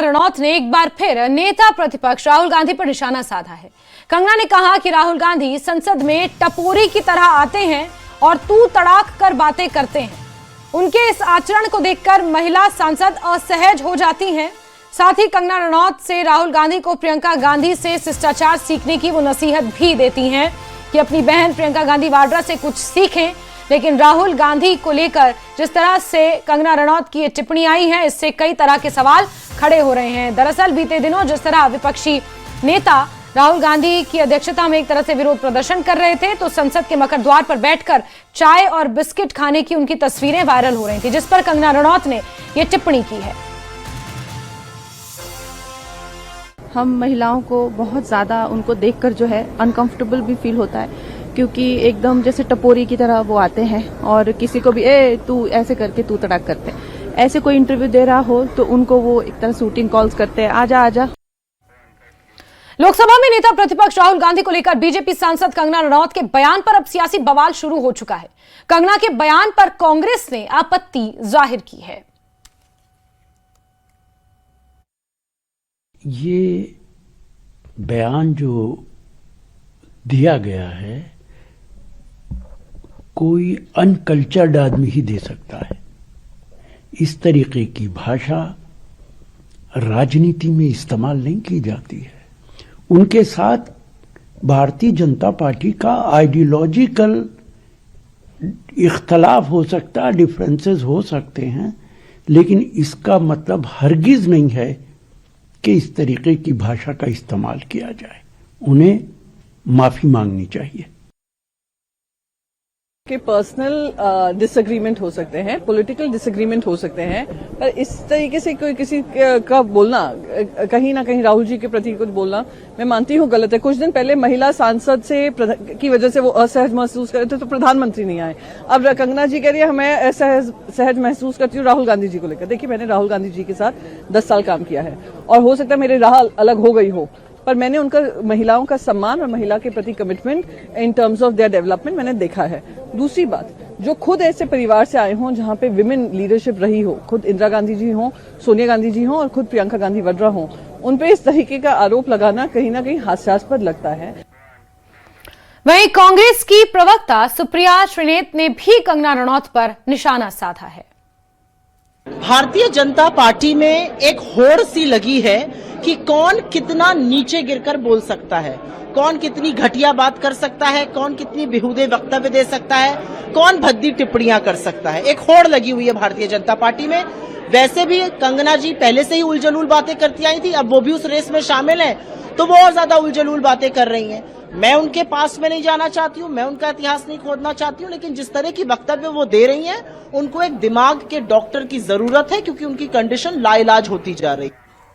रनौत ने एक बार फिर नेता प्रतिपक्ष राहुल गांधी पर निशाना साधा है। कंगना ने कहा कि राहुल गांधी संसद में टपोरी की तरह आते हैं और तू तड़ाक कर बातें करते हैं। उनके इस आचरण को देखकर महिला सांसद असहज हो जाती हैं। साथ ही कंगना रनौत से राहुल गांधी को प्रियंका गांधी से शिष्टाचार सीखने की वो नसीहत भी देती हैं कि अपनी बहन प्रियंका गांधी वाड्रा से कुछ सीखें। लेकिन राहुल गांधी को लेकर जिस तरह से कंगना रनौत की ये टिप्पणी आई है, इससे कई तरह के सवाल खड़े हो रहे हैं। दरअसल बीते दिनों जिस तरह विपक्षी नेता राहुल गांधी की अध्यक्षता में एक तरह से विरोध प्रदर्शन कर रहे थे, तो संसद के मकर द्वार पर बैठकर चाय और बिस्किट खाने की उनकी तस्वीरें वायरल हो रही थी, जिस पर कंगना रनौत ने ये टिप्पणी की है। हम महिलाओं को बहुत ज्यादा उनको देखकर जो है अनकंफर्टेबल भी फील होता है, क्योंकि एकदम जैसे टपोरी की तरह वो आते हैं और किसी को भी तू ऐसे करके तू तड़ाक करते हैं। ऐसे कोई इंटरव्यू दे रहा हो तो उनको वो एक तरह शूटिंग कॉल्स करते हैं, आजा आजा। लोकसभा में नेता प्रतिपक्ष राहुल गांधी को लेकर बीजेपी सांसद कंगना रनौत के बयान पर अब सियासी बवाल शुरू हो चुका है। कंगना के बयान पर कांग्रेस ने आपत्ति जाहिर की है। ये बयान जो दिया गया है कोई अनकल्चर्ड आदमी ही दे सकता है। इस तरीके की भाषा राजनीति में इस्तेमाल नहीं की जाती है। उनके साथ भारतीय जनता पार्टी का आइडियोलॉजिकल इख्तलाफ हो सकता है, डिफरेंसेस हो सकते हैं, लेकिन इसका मतलब हरगिज नहीं है कि इस तरीके की भाषा का इस्तेमाल किया जाए। उन्हें माफी मांगनी चाहिए। कि पर्सनल डिसएग्रीमेंट हो सकते हैं, पॉलिटिकल डिसएग्रीमेंट हो सकते हैं, पर इस तरीके से कोई किसी का बोलना, कहीं ना कहीं राहुल जी के प्रति कुछ बोलना, मैं मानती हूँ गलत है। कुछ दिन पहले महिला सांसद से की वजह से वो असहज महसूस कर रहे थे तो प्रधानमंत्री नहीं आए। अब कंगना जी कह रही है हमें सहज महसूस करती हूँ राहुल गांधी जी को लेकर। देखिए, मैंने राहुल गांधी जी के साथ 10 साल काम किया है और हो सकता है मेरी राह अलग हो गई हो, पर मैंने उनका महिलाओं का सम्मान और महिला के प्रति commitment in terms of their development मैंने देखा है। दूसरी बात, जो खुद ऐसे परिवार से आए हों जहां पे विमेन लीडरशिप रही हो, खुद इंदिरा गांधी जी हों, सोनिया गांधी जी हों और खुद प्रियंका गांधी वाड्रा हों, उन पे इस तरीके का आरोप लगाना कहीं ना कहीं हास्यास्पद लगता है। वहीं कांग्रेस की प्रवक्ता सुप्रिया श्रीनेत ने भी कंगना रनौत पर निशाना साधा है। भारतीय जनता पार्टी में एक होड़ सी लगी है कि कौन कितना नीचे गिरकर बोल सकता है, कौन कितनी घटिया बात कर सकता है, कौन कितनी बेहुदे वक्तव्य दे सकता है, कौन भद्दी टिप्पणियां कर सकता है। एक होड़ लगी हुई है भारतीय जनता पार्टी में। वैसे भी कंगना जी पहले से ही उलझलूल बातें करती आई थी, अब वो भी उस रेस में शामिल है तो वो और ज्यादा उलझलूल बातें कर रही हैं। मैं उनके पास में नहीं जाना चाहती हूँ, मैं उनका इतिहास नहीं खोदना चाहती हूँ, लेकिन जिस तरह की वक्तव्य वो दे रही हैं, उनको एक दिमाग के डॉक्टर की जरूरत है, क्योंकि उनकी कंडीशन लाइलाज होती जा रही है।